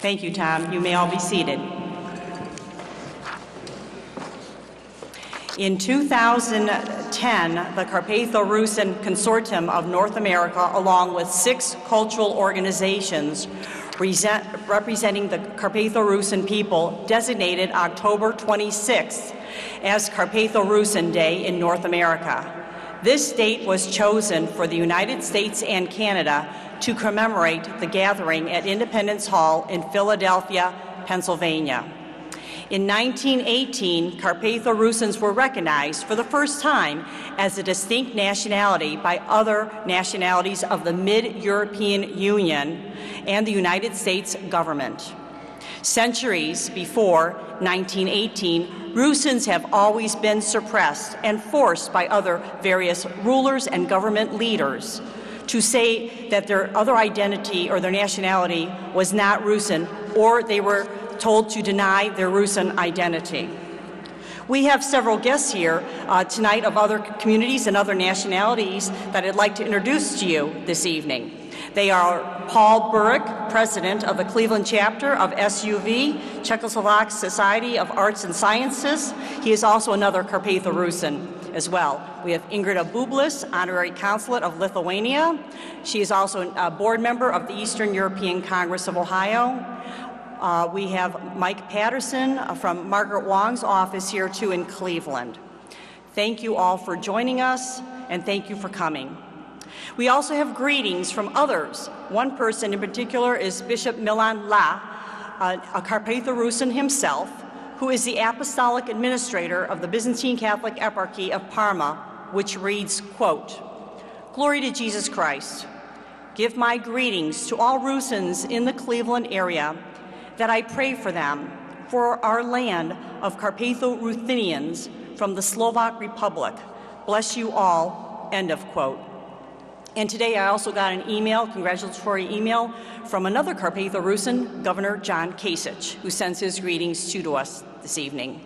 Thank you, Tom. You may all be seated. In 2010, the Carpatho-Rusyn Consortium of North America, along with 6 cultural organizations representing the Carpatho-Rusyn people, designated October 26th as Carpatho-Rusyn Day in North America. This date was chosen for the United States and Canada to commemorate the gathering at Independence Hall in Philadelphia, Pennsylvania. In 1918, Carpatho-Rusyns were recognized for the first time as a distinct nationality by other nationalities of the Mid-European Union and the United States government. Centuries before 1918, Rusyns have always been suppressed and forced by other various rulers and government leaders to say that their other identity or their nationality was not Rusyn, or they were told to deny their Rusyn identity. We have several guests here tonight of other communities and other nationalities that I'd like to introduce to you this evening. They are Paul Burek, president of the Cleveland chapter of SUV, Czechoslovak Society of Arts and Sciences. He is also another Carpatho-Rusyn as well. We have Ingrid Bublis, honorary consulate of Lithuania. She is also a board member of the Eastern European Congress of Ohio. We have Mike Patterson from Margaret Wong's office here too in Cleveland. Thank you all for joining us, and thank you for coming. We also have greetings from others. One person in particular is Bishop Milan La, a Carpatho-Rusyn himself, who is the apostolic administrator of the Byzantine Catholic Eparchy of Parma, which reads, quote, "Glory to Jesus Christ. Give my greetings to all Rusyns in the Cleveland area, that I pray for them, for our land of Carpatho-Ruthenians from the Slovak Republic. Bless you all," end of quote. And today I also got an email, congratulatory email, from another Carpatho-Rusyn, Governor John Kasich, who sends his greetings to us this evening.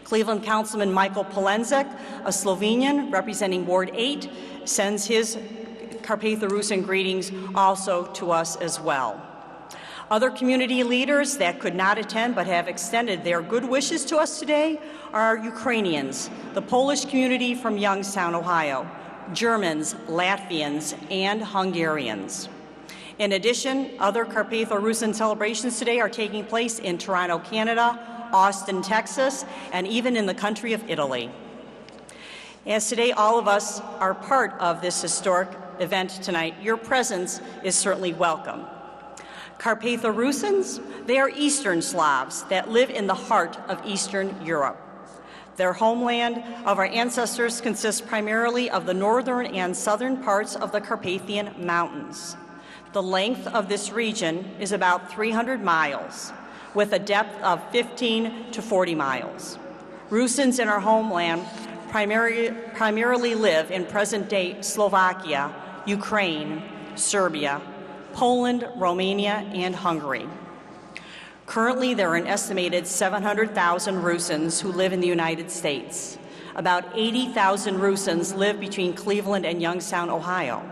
Cleveland Councilman Michael Polenzek, a Slovenian representing Ward 8, sends his Carpatho-Rusyn greetings also to us as well. Other community leaders that could not attend but have extended their good wishes to us today are Ukrainians, the Polish community from Youngstown, Ohio, Germans, Latvians, and Hungarians. In addition, other Carpatho-Rusyn celebrations today are taking place in Toronto, Canada, Austin, Texas, and even in the country of Italy. As today all of us are part of this historic event tonight, your presence is certainly welcome. Carpatho-Rusyns, they are Eastern Slavs that live in the heart of Eastern Europe. Their homeland of our ancestors consists primarily of the northern and southern parts of the Carpathian Mountains. The length of this region is about 300 miles, with a depth of 15 to 40 miles. Rusyns in our homeland primarily live in present-day Slovakia, Ukraine, Serbia, Poland, Romania, and Hungary. Currently, there are an estimated 700,000 Rusyns who live in the United States. About 80,000 Rusyns live between Cleveland and Youngstown, Ohio.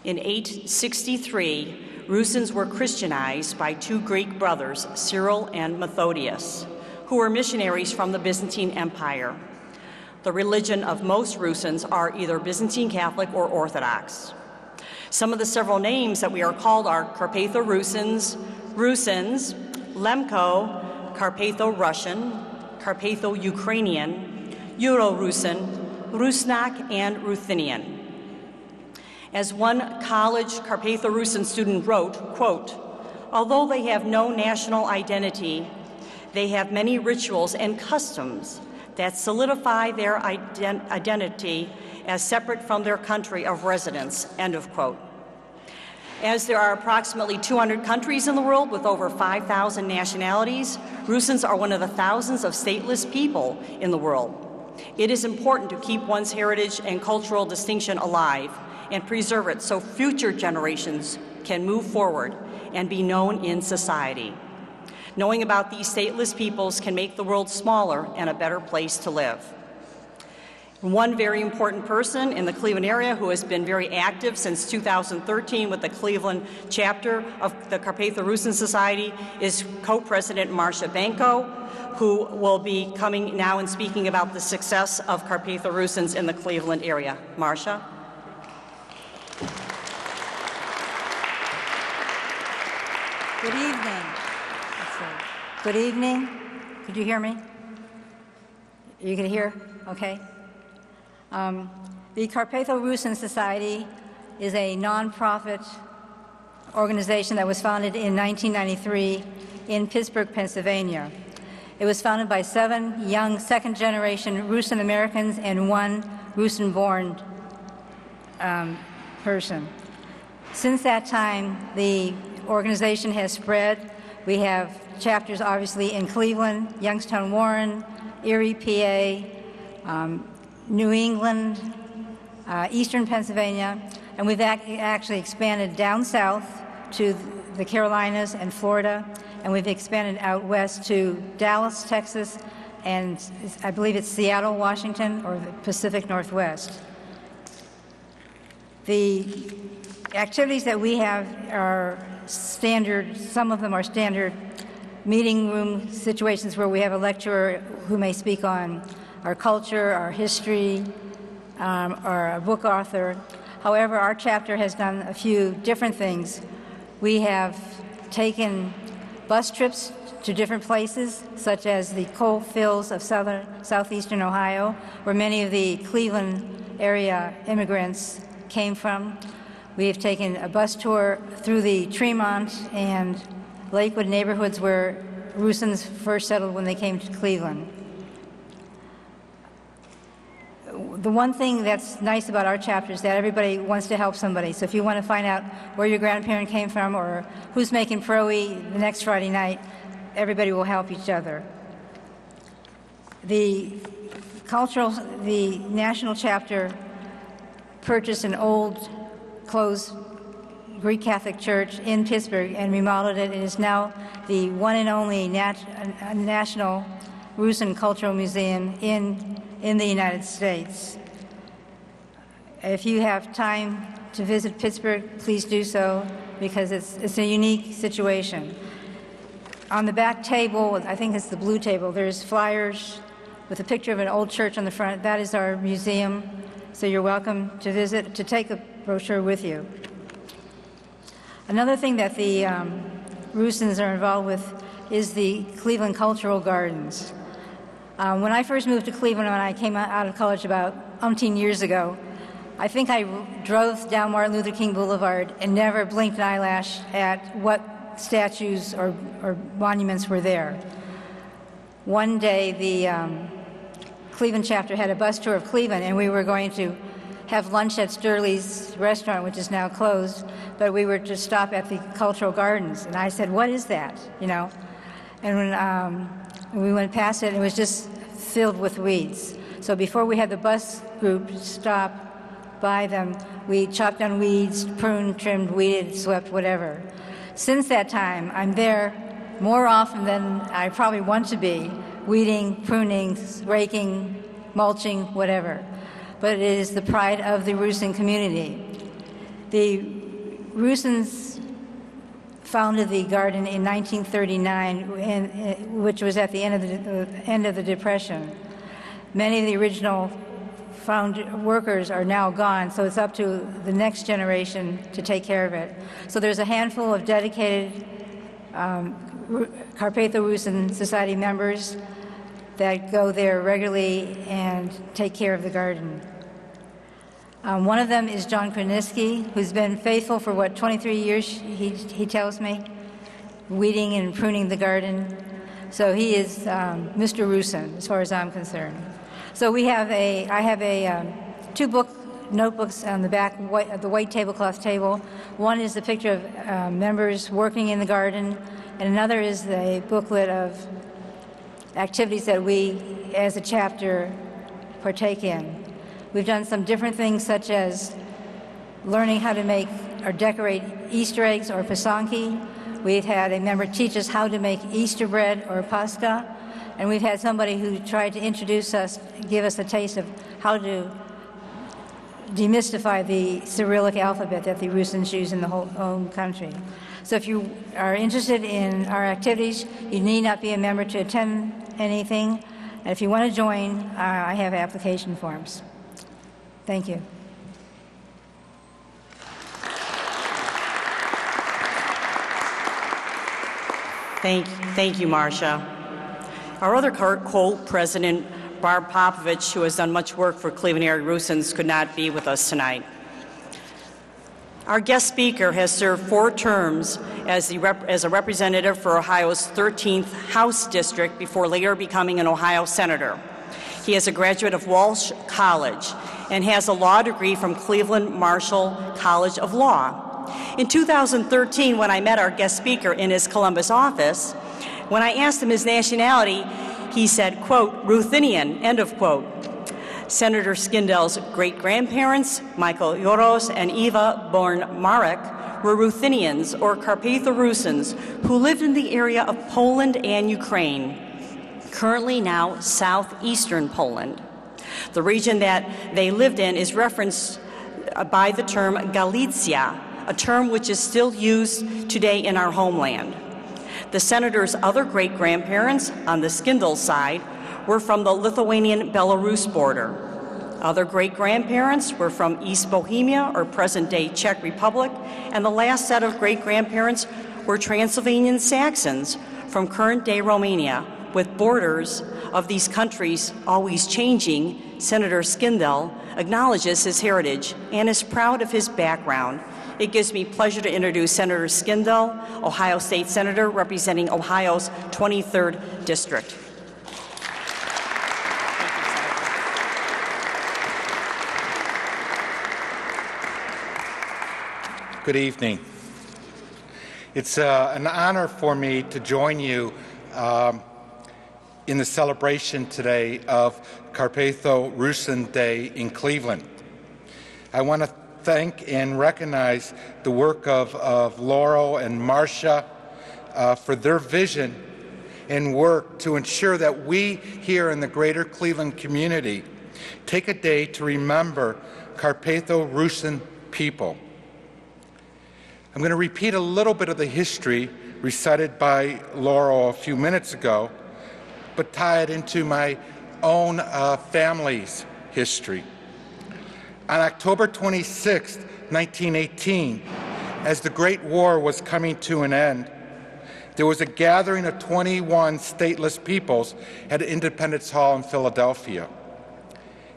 In 863, Rusyns were Christianized by 2 Greek brothers, Cyril and Methodius, who were missionaries from the Byzantine Empire. The religion of most Rusyns are either Byzantine Catholic or Orthodox. Some of the several names that we are called are Carpatho-Rusyns, Rusyns, Lemko, Carpatho-Russian, Carpatho-Ukrainian, Euro-Rusyn, Rusnak, and Ruthenian. As one college Carpatho-Rusyn student wrote, quote, "Although they have no national identity, they have many rituals and customs that solidify their identity as separate from their country of residence," end of quote. As there are approximately 200 countries in the world with over 5,000 nationalities, Rusyns are one of the thousands of stateless people in the world. It is important to keep one's heritage and cultural distinction alive and preserve it so future generations can move forward and be known in society. Knowing about these stateless peoples can make the world smaller and a better place to live. One very important person in the Cleveland area who has been very active since 2013 with the Cleveland chapter of the Carpatho-Rusyn Society is co-president Marcia Banco, who will be coming now and speaking about the success of Carpatho-Rusyns in the Cleveland area. Marcia? Good evening. Good evening. Could you hear me? You can hear? Okay. The Carpatho-Rusyn Society is a nonprofit organization that was founded in 1993 in Pittsburgh, Pennsylvania. It was founded by 7 young second-generation Rusyn Americans and 1 Rusyn-born person. Since that time, the organization has spread. We have chapters, obviously, in Cleveland, Youngstown, Warren, Erie, PA, New England, Eastern Pennsylvania, and we've actually expanded down south to the Carolinas and Florida, and we've expanded out west to Dallas, Texas, and I believe it's Seattle, Washington, or the Pacific Northwest. The activities that we have are standard, some of them are standard meeting room situations where we have a lecturer who may speak on our culture, our history, or a book author. However, our chapter has done a few different things. We have taken bus trips to different places, such as the coal fields of southeastern Ohio, where many of the Cleveland area immigrants came from. We have taken a bus tour through the Tremont and Lakewood neighborhoods where Rusyns first settled when they came to Cleveland. The one thing that's nice about our chapter is that everybody wants to help somebody. So if you want to find out where your grandparent came from or who's making pro-e the next Friday night, everybody will help each other. The national chapter purchased an old, closed Greek Catholic church in Pittsburgh and remodeled it. It is now the one and only national Rusyn Cultural Museum in the United States. If you have time to visit Pittsburgh, please do so, because it's a unique situation. On the back table, I think it's the blue table, there's flyers with a picture of an old church on the front. That is our museum, so you're welcome to visit, to take a brochure with you. Another thing that the Rusyns are involved with is the Cleveland Cultural Gardens. When I first moved to Cleveland, when I came out of college about umpteen years ago, I think I drove down Martin Luther King Boulevard and never blinked an eyelash at what statues or monuments were there. One day, the Cleveland chapter had a bus tour of Cleveland, and we were going to have lunch at Sturley's restaurant, which is now closed, but we were to stop at the Cultural Gardens. And I said, "What is that?" You know? And when we went past it, it was just filled with weeds. So before we had the bus group stop by them, we chopped down weeds, pruned, trimmed, weeded, swept, whatever. Since that time, I'm there more often than I probably want to be, weeding, pruning, raking, mulching, whatever. But it is the pride of the Rusyn community. The Rusyns founded the garden in 1939, which was at the end of the Depression. Many of the original workers are now gone, so it's up to the next generation to take care of it. So there's a handful of dedicated Carpatho-Rusyn Society members that go there regularly and take care of the garden. One of them is John Kroniski, who's been faithful for, 23 years, he tells me, weeding and pruning the garden. So he is Mr. Rusyn, as far as I'm concerned. So I have 2 notebooks on the back of the white tablecloth table. One is a picture of members working in the garden, and another is a booklet of activities that we, as a chapter, partake in. We've done some different things, such as learning how to make or decorate Easter eggs or pasanki. We've had a member teach us how to make Easter bread or pasta. and we've had somebody who tried to introduce us, give us a taste of how to demystify the Cyrillic alphabet that the Rusyns use in the whole country. So if you are interested in our activities, you need not be a member to attend anything. And if you want to join, I have application forms. Thank you. Thank you, Marcia. Our other co-president, Barb Popovich, who has done much work for Cleveland area Rusyns, could not be with us tonight. Our guest speaker has served 4 terms as a representative for Ohio's 13th House District before later becoming an Ohio Senator. He is a graduate of Walsh College and has a law degree from Cleveland Marshall College of Law. In 2013, when I met our guest speaker in his Columbus office, when I asked him his nationality, he said, quote, Ruthenian, end of quote. Senator Skindell's great-grandparents, Michael Joros and Eva born Marek, were Ruthenians or Carpatho-Rusyns who lived in the area of Poland and Ukraine, currently now southeastern Poland. The region that they lived in is referenced by the term Galicia, a term which is still used today in our homeland. The senator's other great-grandparents on the Skindell side were from the Lithuanian-Belarus border. Other great-grandparents were from East Bohemia, or present-day Czech Republic, and the last set of great-grandparents were Transylvanian Saxons from current-day Romania. With borders of these countries always changing, Senator Skindell acknowledges his heritage and is proud of his background. It gives me pleasure to introduce Senator Skindell, Ohio State Senator representing Ohio's 23rd District. Good evening. It's an honor for me to join you in the celebration today of Carpatho-Rusyn Day in Cleveland. I want to thank and recognize the work of Laurel and Marcia for their vision and work to ensure that we here in the greater Cleveland community take a day to remember Carpatho-Rusyn people. I'm going to repeat a little bit of the history recited by Laurel a few minutes ago, but tie it into my own family's history. On October 26, 1918, as the Great War was coming to an end, there was a gathering of 21 stateless peoples at Independence Hall in Philadelphia.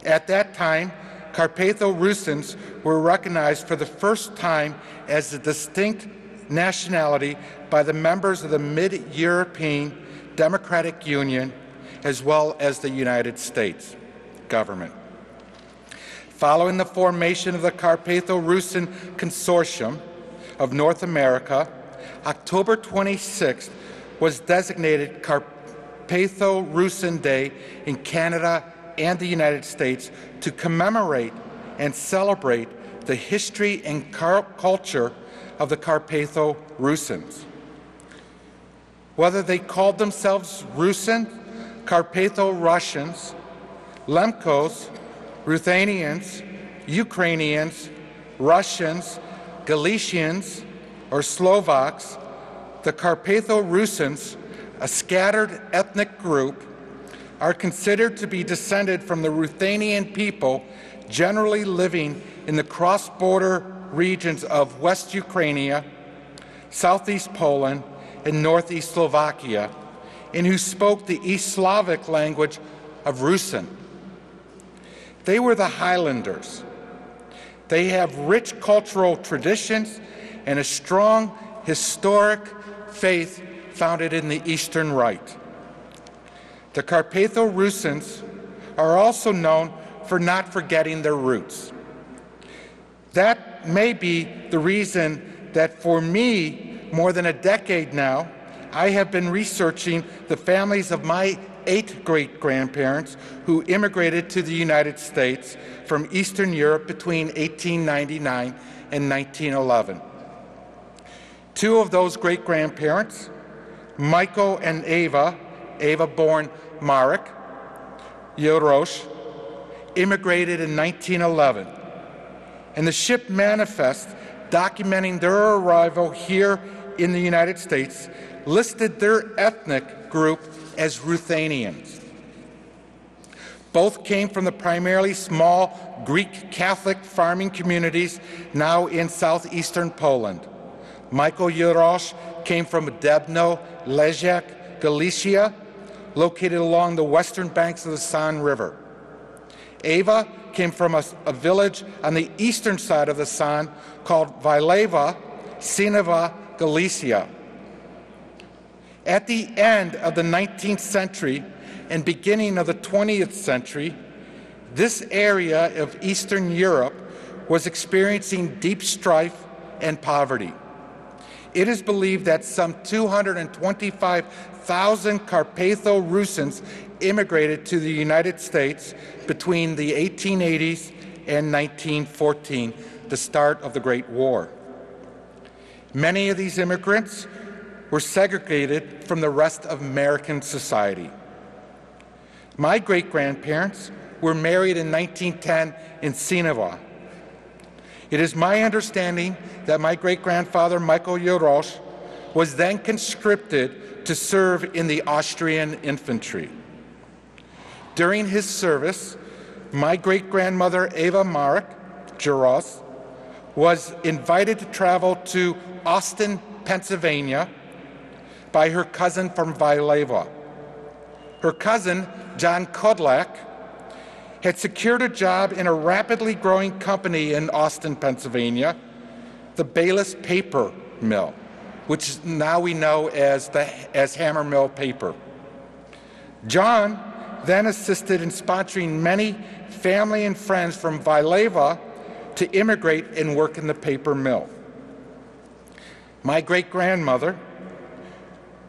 At that time, Carpatho-Rusyns were recognized for the first time as a distinct nationality by the members of the Mid-European Democratic Union as well as the United States government. Following the formation of the Carpatho-Rusyn Consortium of North America, October 26th was designated Carpatho-Rusyn Day in Canada and the United States to commemorate and celebrate the history and culture of the Carpatho-Rusyns. Whether they called themselves Rusyn, Carpatho-Russians, Lemkos, Ruthenians, Ukrainians, Russians, Galicians, or Slovaks, the Carpatho-Rusyns, a scattered ethnic group, are considered to be descended from the Ruthenian people generally living in the cross-border regions of West Ukraine, Southeast Poland, and Northeast Slovakia, and who spoke the East Slavic language of Rusyn. They were the Highlanders. They have rich cultural traditions and a strong historic faith founded in the Eastern Rite. The Carpatho-Rusyns are also known for not forgetting their roots. That may be the reason that for me, more than a decade now, I have been researching the families of my 8 great-grandparents who immigrated to the United States from Eastern Europe between 1899 and 1911. 2 of those great-grandparents, Michael and Eva, Eva-born Marek Yodrosh, immigrated in 1911, and the ship manifest documenting their arrival here in the United States listed their ethnic group as Ruthenians. Both came from the primarily small Greek Catholic farming communities now in southeastern Poland. Michael Yodrosh came from Debno, Leszek, Galicia, located along the western banks of the San River. Eva came from a village on the eastern side of the San called Wilewa, Sinova, Galicia. At the end of the 19th century and beginning of the 20th century, this area of Eastern Europe was experiencing deep strife and poverty. It is believed that some 225,000 Carpatho-Rusyns immigrated to the United States between the 1880s and 1914, the start of the Great War. Many of these immigrants were segregated from the rest of American society. My great-grandparents were married in 1910 in Sinova. It is my understanding that my great-grandfather, Michael Yodrosh, was then conscripted to serve in the Austrian infantry. During his service, my great-grandmother, Eva Marek Jaros, was invited to travel to Austin, Pennsylvania, by her cousin from Wilewa. Her cousin, John Kodlak, had secured a job in a rapidly growing company in Austin, Pennsylvania, the Bayless Paper Mill, which now we know as Hammer Mill Paper. John then assisted in sponsoring many family and friends from Wilewa to immigrate and work in the paper mill. My great-grandmother,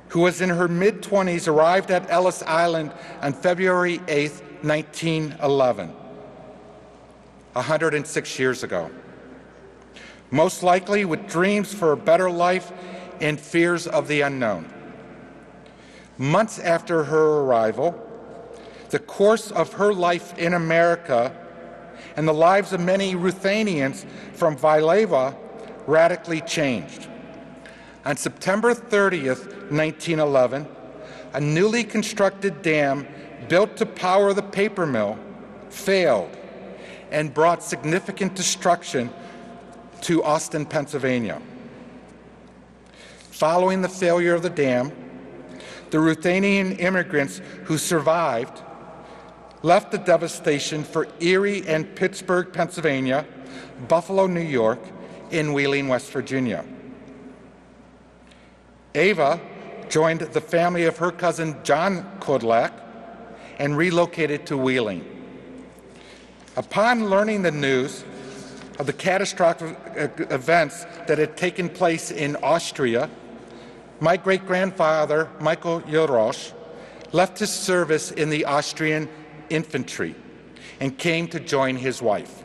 who was in her mid-20s, arrived at Ellis Island on February 8, 1911, 106 years ago, most likely with dreams for a better life and fears of the unknown. Months after her arrival, the course of her life in America and the lives of many Ruthenians from Wilewa radically changed. On September 30th, 1911, a newly constructed dam built to power the paper mill failed and brought significant destruction to Austin, Pennsylvania. Following the failure of the dam, the Ruthenian immigrants who survived left the devastation for Erie and Pittsburgh, Pennsylvania, Buffalo, New York, and Wheeling, West Virginia. Eva joined the family of her cousin John Kodlak and relocated to Wheeling. Upon learning the news of the catastrophic events that had taken place in Austria, my great-grandfather, Michael Yodrosh, left his service in the Austrian infantry and came to join his wife.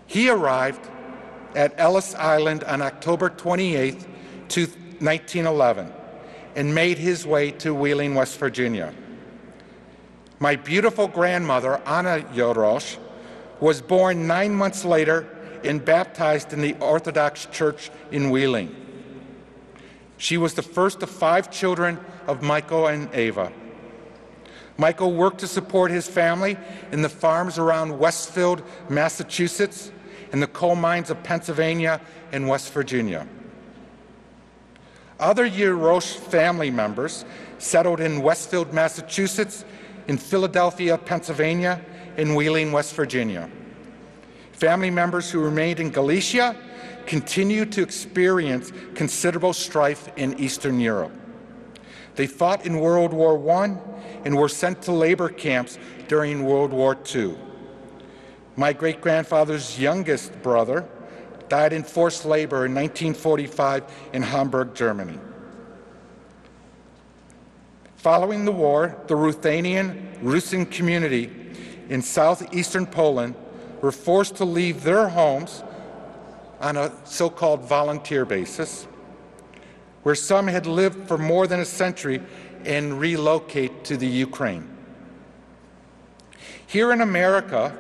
He arrived at Ellis Island on October 28, 1911, and made his way to Wheeling, West Virginia. My beautiful grandmother, Anna Yodrosh, was born 9 months later and baptized in the Orthodox Church in Wheeling. She was the first of 5 children of Michael and Eva. Michael worked to support his family in the farms around Westfield, Massachusetts, and the coal mines of Pennsylvania and West Virginia. Other Yodrosh family members settled in Westfield, Massachusetts, in Philadelphia, Pennsylvania, and Wheeling, West Virginia. Family members who remained in Galicia continued to experience considerable strife in Eastern Europe. They fought in World War I and were sent to labor camps during World War II. My great-grandfather's youngest brother died in forced labor in 1945 in Hamburg, Germany. Following the war, the Ruthenian Rusyn community in southeastern Poland were forced to leave their homes on a so-called volunteer basis, where some had lived for more than a century and relocate to the Ukraine. Here in America,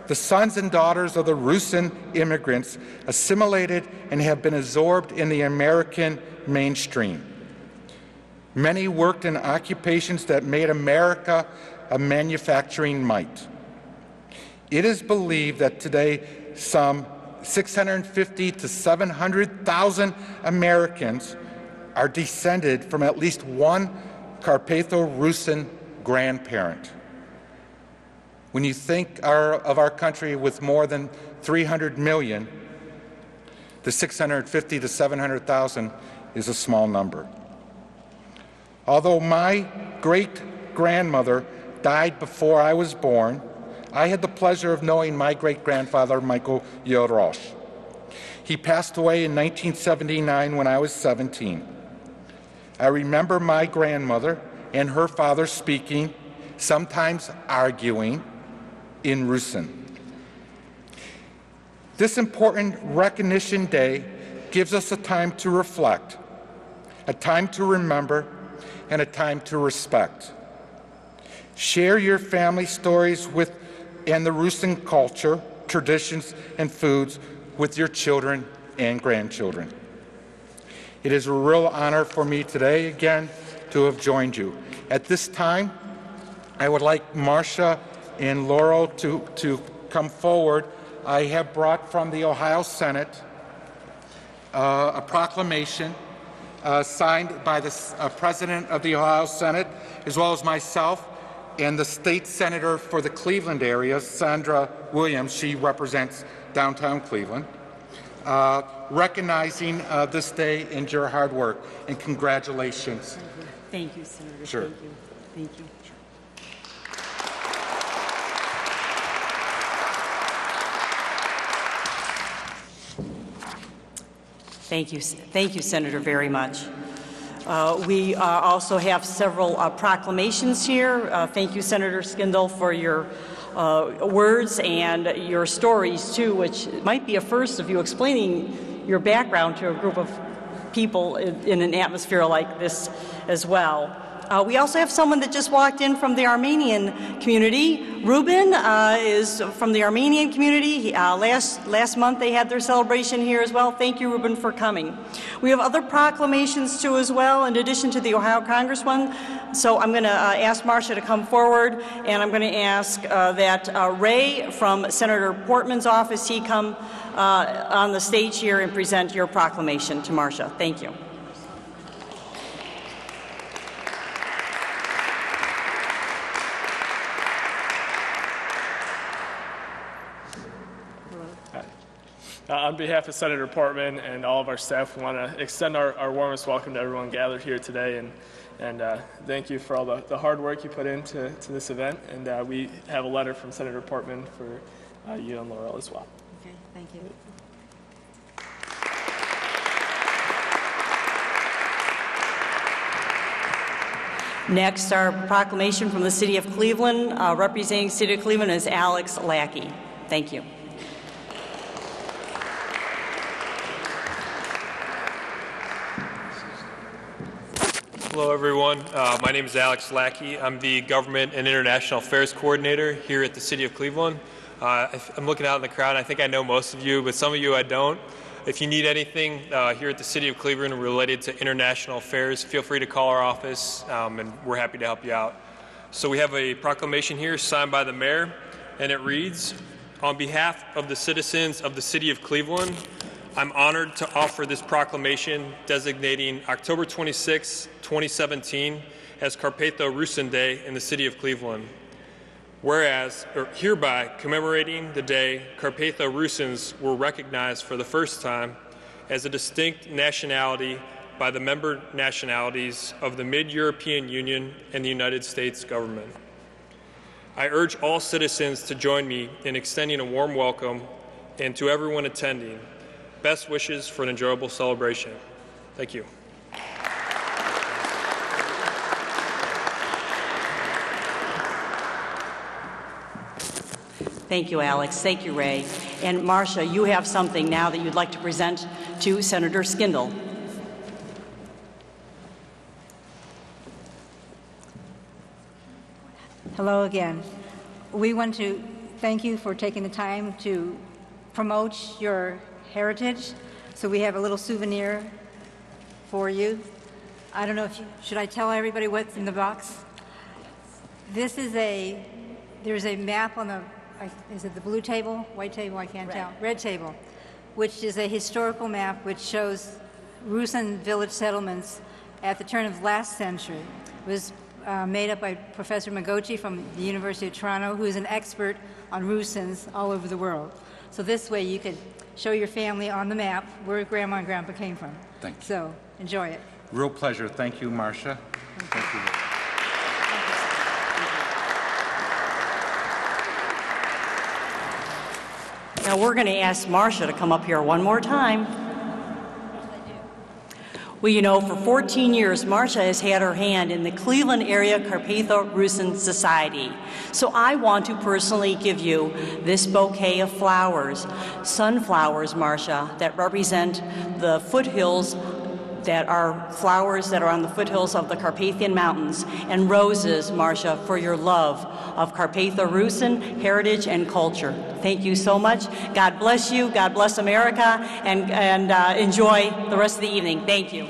the sons and daughters of the Rusyn immigrants assimilated and have been absorbed in the American mainstream. Many worked in occupations that made America a manufacturing might. It is believed that today some 650 to 700,000 Americans are descended from at least one Carpatho-Rusyn grandparent. When you think of our country with more than 300 million, the 650 to 700,000 is a small number. Although my great-grandmother died before I was born, I had the pleasure of knowing my great-grandfather, Michael Yodrosh. He passed away in 1979 when I was 17. I remember my grandmother and her father speaking, sometimes arguing, in Rusyn. This important recognition day gives us a time to reflect, a time to remember, and a time to respect. Share your family stories and the Rusyn culture, traditions, and foods with your children and grandchildren. It is a real honor for me today again to have joined you. At this time, I would like Marcia and Laurel to come forward. I have brought from the Ohio Senate a proclamation signed by the President of the Ohio Senate, as well as myself, and the state senator for the Cleveland area, Sandra Williams. She represents downtown Cleveland, recognizing this day and your hard work. And congratulations. Thank you, Senator. Sure. Thank you. Thank you. Thank you, Senator, very much. We also have several proclamations here. Thank you, Senator Skindell, for your words and your stories, too, which might be a first of you explaining your background to a group of people in an atmosphere like this as well. We also have someone that just walked in from the Armenian community. Ruben is from the Armenian community. Last month they had their celebration here as well. Thank you, Ruben, for coming. We have other proclamations too as well, in addition to the Ohio Congress one. So I'm going to ask Marcia to come forward, and I'm going to ask that Ray from Senator Portman's office, he come on the stage here and present your proclamation to Marcia. Thank you. On behalf of Senator Portman and all of our staff, we want to extend our warmest welcome to everyone gathered here today, and thank you for all the hard work you put into this event. And we have a letter from Senator Portman for you and Laurel as well. Okay, thank you. Next, our proclamation from the City of Cleveland. Representing the City of Cleveland is Alex Lackey. Thank you. Hello, everyone. My name is Alex Lackey. I'm the Government and International Affairs Coordinator here at the City of Cleveland. I'm looking out in the crowd. I think I know most of you, but some of you I don't. If you need anything here at the City of Cleveland related to international affairs, feel free to call our office, and we're happy to help you out. So we have a proclamation here signed by the mayor, and it reads, "On behalf of the citizens of the City of Cleveland, I'm honored to offer this proclamation designating October 26, 2017 as Carpatho-Rusyn Day in the City of Cleveland. Whereas, hereby commemorating the day Carpatho-Rusyns were recognized for the first time as a distinct nationality by the member nationalities of the Mid-European Union and the United States government. I urge all citizens to join me in extending a warm welcome, and to everyone attending, best wishes for an enjoyable celebration. Thank you." Thank you, Alex. Thank you, Ray. And Marcia, you have something now that you'd like to present to Senator Skindell. Hello again. We want to thank you for taking the time to promote your heritage. So we have a little souvenir for you. I don't know if should I tell everybody what's in the box? There's a map on the, is it the blue table, white table, I can't tell, red table, which is a historical map which shows Rusyn village settlements at the turn of last century. It was made up by Professor Magochi from the University of Toronto, who is an expert on Rusyns all over the world. So this way you could show your family on the map where Grandma and Grandpa came from. Thank you. So enjoy it. Real pleasure. Thank you, Marcia. Thank you. Now we're going to ask Marcia to come up here one more time. Well, you know, for 14 years, Marcia has had her hand in the Cleveland Area Carpatho-Rusyn Society. So I want to personally give you this bouquet of flowers, sunflowers, Marcia, that represent the foothills that are flowers that are on the foothills of the Carpathian Mountains, and roses, Marcia, for your love of Carpatho-Rusyn heritage and culture. Thank you so much. God bless you. God bless America, and enjoy the rest of the evening. Thank you.